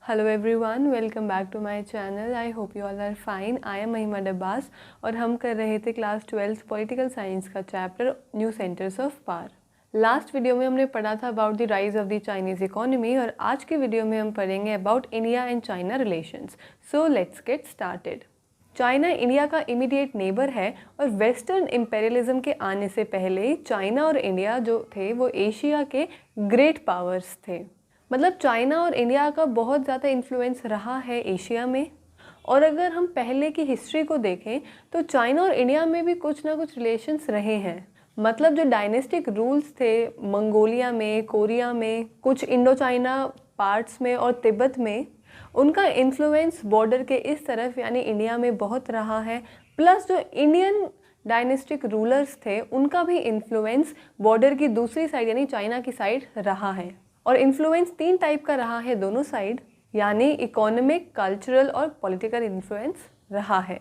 Hello everyone, welcome back to my channel. I hope you all are fine. I am Mahima Dabas और हम कर रहे थे क्लास 12 पॉलिटिकल साइंस का chapter new centres of power. Last video में हमने पढ़ा था about the rise of the Chinese economy और आज के वीडियो में हम पढ़ेंगे about India and China relations. So let's get started. China India का इमीडिएट नेबर है और वेस्टर्न इम्पेरियलिज्म के आने से पहले चाइना और इंडिया जो थे वो एशिया के ग्रेट पावर्स थे। मतलब चाइना और इंडिया का बहुत ज़्यादा इन्फ्लुएंस रहा है एशिया में। और अगर हम पहले की हिस्ट्री को देखें तो चाइना और इंडिया में भी कुछ ना कुछ रिलेशंस रहे हैं। मतलब जो डायनेस्टिक रूल्स थे मंगोलिया में, कोरिया में, कुछ इंडो चाइना पार्ट्स में और तिब्बत में, उनका इन्फ्लुएंस बॉर्डर के इस तरफ यानी इंडिया में बहुत रहा है। प्लस जो इंडियन डायनेस्टिक रूलर्स थे उनका भी इन्फ्लुएंस बॉर्डर की दूसरी साइड यानी चाइना की साइड रहा है। और इन्फ्लुएंस 3 टाइप का रहा है दोनों साइड, यानी इकोनॉमिक, कल्चरल और पॉलिटिकल इन्फ्लुएंस रहा है।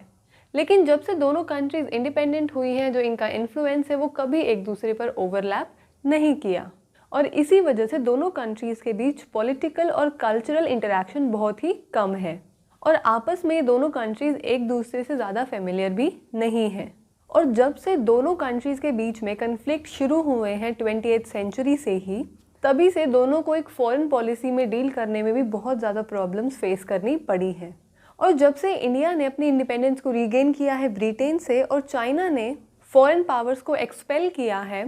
लेकिन जब से दोनों कंट्रीज इंडिपेंडेंट हुई हैं, जो इनका इन्फ्लुएंस है वो कभी एक दूसरे पर ओवरलैप नहीं किया और इसी वजह से दोनों कंट्रीज़ के बीच पॉलिटिकल और कल्चरल इंटरेक्शन बहुत ही कम है और आपस में ये दोनों कंट्रीज़ एक दूसरे से ज़्यादा फेमिलियर भी नहीं हैं। और जब से दोनों कंट्रीज़ के बीच में कन्फ्लिक्ट शुरू हुए हैं 20th सेंचुरी से ही, तभी से दोनों को एक फॉरेन पॉलिसी में डील करने में भी बहुत ज़्यादा प्रॉब्लम्स फेस करनी पड़ी हैं। और जब से इंडिया ने अपनी इंडिपेंडेंस को रीगेन किया है ब्रिटेन से और चाइना ने फॉरेन पावर्स को एक्सपेल किया है,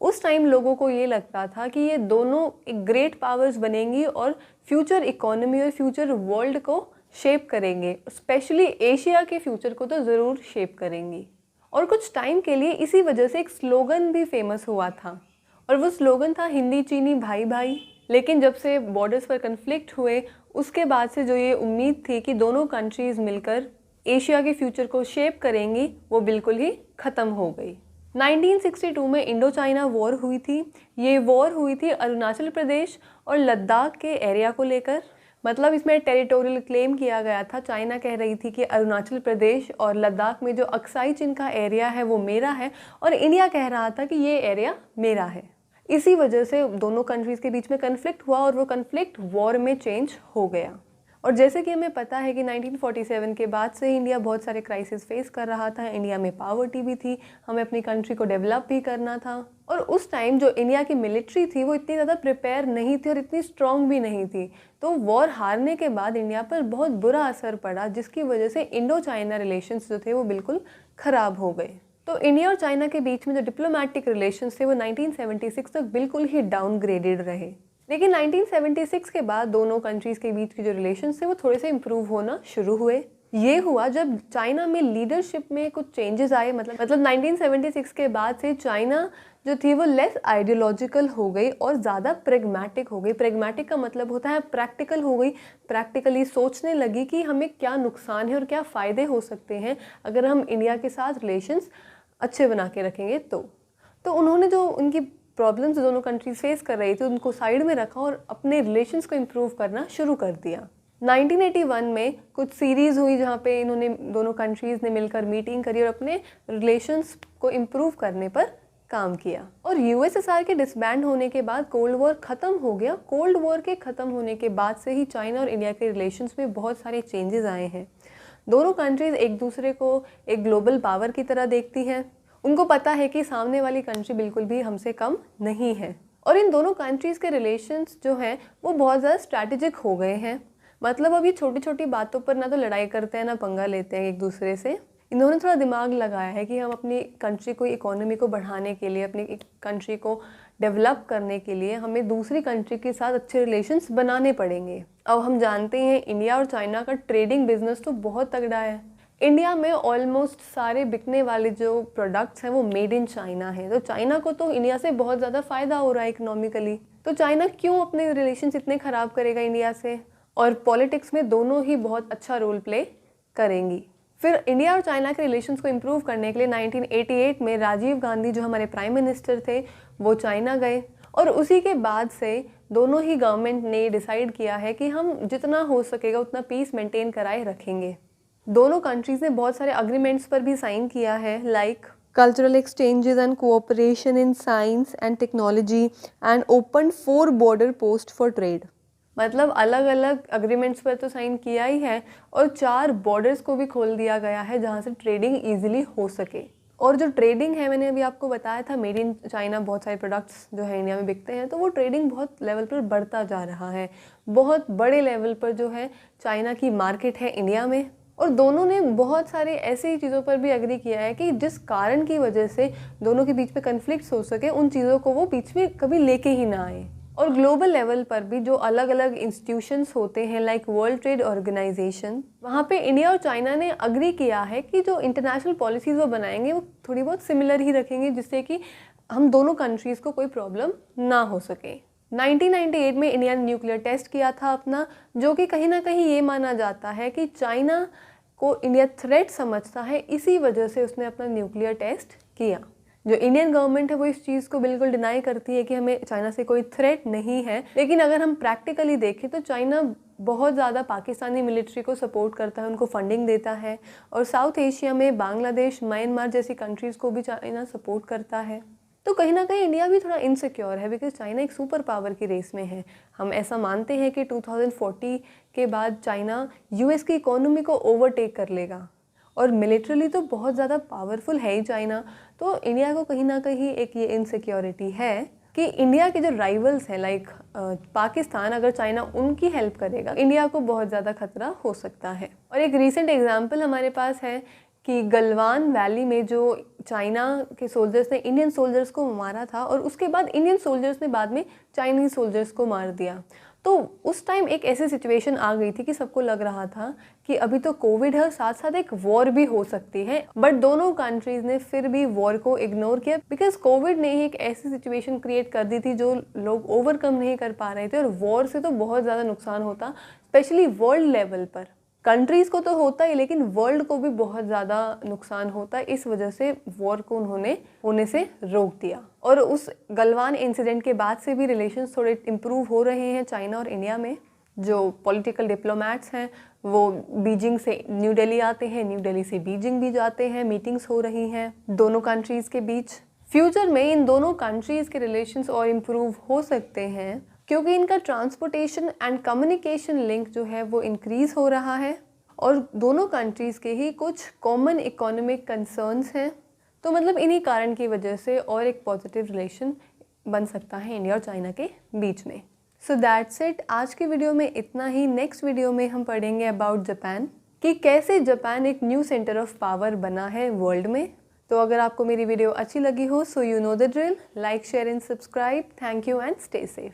उस टाइम लोगों को ये लगता था कि ये दोनों एक ग्रेट पावर्स बनेंगी और फ्यूचर इकोनॉमी और फ्यूचर वर्ल्ड को शेप करेंगे। स्पेशली एशिया के फ्यूचर को तो ज़रूर शेप करेंगी। और कुछ टाइम के लिए इसी वजह से एक स्लोगन भी फेमस हुआ था और वो स्लोगन था हिंदी चीनी भाई भाई। लेकिन जब से बॉर्डर्स पर कन्फ्लिक्ट हुए उसके बाद से जो ये उम्मीद थी कि दोनों कंट्रीज़ मिलकर एशिया के फ्यूचर को शेप करेंगी, वो बिल्कुल ही ख़त्म हो गई। 1962 में इंडो चाइना वॉर हुई थी। ये वॉर हुई थी अरुणाचल प्रदेश और लद्दाख के एरिया को लेकर। मतलब इसमें टेरिटोरियल क्लेम किया गया था। चाइना कह रही थी कि अरुणाचल प्रदेश और लद्दाख में जो अक्साई चिन का एरिया है वो मेरा है और इंडिया कह रहा था कि ये एरिया मेरा है। इसी वजह से दोनों कंट्रीज़ के बीच में कन्फ्लिक्ट हुआ और वो कन्फ्लिक्ट वॉर में चेंज हो गया। और जैसे कि हमें पता है कि 1947 के बाद से इंडिया बहुत सारे क्राइसिस फेस कर रहा था। इंडिया में पॉवर्टी भी थी, हमें अपनी कंट्री को डेवलप भी करना था। और उस टाइम जो इंडिया की मिलिट्री थी वो इतनी ज़्यादा प्रिपेयर नहीं थी और इतनी स्ट्रॉन्ग भी नहीं थी। तो वॉर हारने के बाद इंडिया पर बहुत बुरा असर पड़ा, जिसकी वजह से इंडो चाइना रिलेशंस जो थे वो बिल्कुल ख़राब हो गए। तो इंडिया और चाइना के बीच में जो डिप्लोमेटिक रिलेशंस थे वो 1976 तक बिल्कुल ही डाउनग्रेडेड रहे। लेकिन 1976 के बाद दोनों कंट्रीज़ के बीच के जो रिलेशंस थे वो थोड़े से इम्प्रूव होना शुरू हुए। ये हुआ जब चाइना में लीडरशिप में कुछ चेंजेस आए। मतलब 1976 के बाद से चाइना जो थी वो लेस आइडियोलॉजिकल हो गई और ज़्यादा प्रेगमेटिक हो गई। प्रेगमेटिक का मतलब होता है प्रैक्टिकल हो गई। प्रैक्टिकली सोचने लगी कि हमें क्या नुकसान है और क्या फ़ायदे हो सकते हैं अगर हम इंडिया के साथ रिलेशंस अच्छे बना के रखेंगे। तो उन्होंने जो उनकी प्रॉब्लम्स दोनों कंट्रीज फेस कर रही थी उनको साइड में रखा और अपने रिलेशंस को इम्प्रूव करना शुरू कर दिया। 1981 में कुछ सीरीज़ हुई जहाँ पे इन्होंने दोनों कंट्रीज़ ने मिलकर मीटिंग करी और अपने रिलेशंस को इम्प्रूव करने पर काम किया। और यूएसएसआर के डिसबैंड होने के बाद कोल्ड वॉर ख़त्म हो गया। कोल्ड वॉर के ख़त्म होने के बाद से ही चाइना और इंडिया के रिलेशंस में बहुत सारे चेंजेस आए हैं। दोनों कंट्रीज़ एक दूसरे को एक ग्लोबल पावर की तरह देखती हैं। उनको पता है कि सामने वाली कंट्री बिल्कुल भी हमसे कम नहीं है। और इन दोनों कंट्रीज़ के रिलेशंस जो हैं वो बहुत ज़्यादा स्ट्रैटेजिक हो गए हैं। मतलब अभी छोटी छोटी बातों पर ना तो लड़ाई करते हैं ना पंगा लेते हैं एक दूसरे से। इन्होंने थोड़ा दिमाग लगाया है कि हम अपनी कंट्री को, इकोनॉमी को बढ़ाने के लिए, अपनी कंट्री को डेवलप करने के लिए हमें दूसरी कंट्री के साथ अच्छे रिलेशंस बनाने पड़ेंगे। अब हम जानते हैं इंडिया और चाइना का ट्रेडिंग बिजनेस तो बहुत तगड़ा है। इंडिया में ऑलमोस्ट सारे बिकने वाले जो प्रोडक्ट्स हैं वो मेड इन चाइना है। तो चाइना को तो इंडिया से बहुत ज़्यादा फ़ायदा हो रहा है इकोनॉमिकली। तो चाइना क्यों अपने रिलेशंस इतने ख़राब करेगा इंडिया से? और पॉलिटिक्स में दोनों ही बहुत अच्छा रोल प्ले करेंगी। फिर इंडिया और चाइना के रिलेशंस को इम्प्रूव करने के लिए 1988 में राजीव गांधी जो हमारे प्राइम मिनिस्टर थे वो चाइना गए और उसी के बाद से दोनों ही गवर्नमेंट ने डिसाइड किया है कि हम जितना हो सकेगा उतना पीस मेंटेन कराए रखेंगे। दोनों कंट्रीज़ ने बहुत सारे अग्रीमेंट्स पर भी साइन किया है, like cultural exchanges and cooperation in science and technology and open 4 border post for trade. मतलब अलग अलग एग्रीमेंट्स पर तो साइन किया ही है और 4 बॉर्डर्स को भी खोल दिया गया है जहाँ से ट्रेडिंग ईजिली हो सके। और जो ट्रेडिंग है, मैंने अभी आपको बताया था मेड इन चाइना बहुत सारे प्रोडक्ट्स जो है इंडिया में बिकते हैं, तो वो ट्रेडिंग बहुत लेवल पर बढ़ता जा रहा है। बहुत बड़े लेवल पर जो है चाइना की मार्केट है इंडिया में। और दोनों ने बहुत सारे ऐसी चीज़ों पर भी एग्री किया है कि जिस कारण की वजह से दोनों के बीच में कन्फ्लिक्ट्स हो सके, उन चीज़ों को वो बीच में कभी लेके ही ना आए। और ग्लोबल लेवल पर भी जो अलग अलग इंस्टीट्यूशंस होते हैं लाइक वर्ल्ड ट्रेड ऑर्गेनाइजेशन, वहाँ पे इंडिया और चाइना ने अग्री किया है कि जो इंटरनेशनल पॉलिसीज़ वो बनाएंगे वो थोड़ी बहुत सिमिलर ही रखेंगे, जिससे कि हम दोनों कंट्रीज़ को कोई प्रॉब्लम ना हो सके। 1998 में इंडिया ने न्यूक्लियर टेस्ट किया था अपना, जो कि कहीं ना कहीं ये माना जाता है कि चाइना को इंडिया थ्रेट समझता है, इसी वजह से उसने अपना न्यूक्लियर टेस्ट किया। जो इंडियन गवर्नमेंट है वो इस चीज़ को बिल्कुल डिनाई करती है कि हमें चाइना से कोई थ्रेट नहीं है, लेकिन अगर हम प्रैक्टिकली देखें तो चाइना बहुत ज़्यादा पाकिस्तानी मिलिट्री को सपोर्ट करता है, उनको फंडिंग देता है। और साउथ एशिया में बांग्लादेश, म्यांमार जैसी कंट्रीज़ को भी चाइना सपोर्ट करता है। तो कहीं ना कहीं इंडिया भी थोड़ा इनसिक्योर है, बिकॉज चाइना एक सुपर पावर की रेस में है। हम ऐसा मानते हैं कि 2040 के बाद चाइना यूएस की इकोनॉमी को ओवरटेक कर लेगा, और मिलिट्रली तो बहुत ज़्यादा पावरफुल है ही चाइना। तो इंडिया को कहीं ना कहीं एक ये इनसिक्योरिटी है कि इंडिया के जो राइवल्स हैं लाइक पाकिस्तान, अगर चाइना उनकी हेल्प करेगा, इंडिया को बहुत ज़्यादा खतरा हो सकता है। और एक रीसेंट एग्जांपल हमारे पास है कि गलवान वैली में जो चाइना के सोल्जर्स ने इंडियन सोल्जर्स को मारा था, और उसके बाद इंडियन सोल्जर्स ने बाद में चाइनीज़ सोल्जर्स को मार दिया। तो उस टाइम एक ऐसी सिचुएशन आ गई थी कि सबको लग रहा था कि अभी तो कोविड है, साथ साथ एक वॉर भी हो सकती है, बट दोनों कंट्रीज़ ने फिर भी वॉर को इग्नोर किया, बिकॉज कोविड ने ही एक ऐसी सिचुएशन क्रिएट कर दी थी जो लोग ओवरकम नहीं कर पा रहे थे। और वॉर से तो बहुत ज़्यादा नुकसान होता, स्पेशली वर्ल्ड लेवल पर। कंट्रीज़ को तो होता ही, लेकिन वर्ल्ड को भी बहुत ज़्यादा नुकसान होता है। इस वजह से वॉर को उन्होंने होने से रोक दिया। और उस गलवान इंसिडेंट के बाद से भी रिलेशंस थोड़े इम्प्रूव हो रहे हैं चाइना और इंडिया में। जो पॉलिटिकल डिप्लोमैट्स हैं वो बीजिंग से न्यू दिल्ली आते हैं, न्यू दिल्ली से बीजिंग भी जाते हैं, मीटिंग्स हो रही हैं दोनों कंट्रीज़ के बीच। फ्यूचर में इन दोनों कंट्रीज़ के रिलेशंस और इम्प्रूव हो सकते हैं, क्योंकि इनका ट्रांसपोर्टेशन एंड कम्युनिकेशन लिंक जो है वो इंक्रीज़ हो रहा है, और दोनों कंट्रीज़ के ही कुछ कॉमन इकोनॉमिक कंसर्न्स हैं। तो मतलब इन्हीं कारण की वजह से और एक पॉजिटिव रिलेशन बन सकता है इंडिया और चाइना के बीच में। सो दैट्स इट, आज की वीडियो में इतना ही। नेक्स्ट वीडियो में हम पढ़ेंगे अबाउट जापान, कि कैसे जापान एक न्यू सेंटर ऑफ पावर बना है वर्ल्ड में। तो अगर आपको मेरी वीडियो अच्छी लगी हो, so you know the drill, like, share and subscribe. Thank you and stay safe.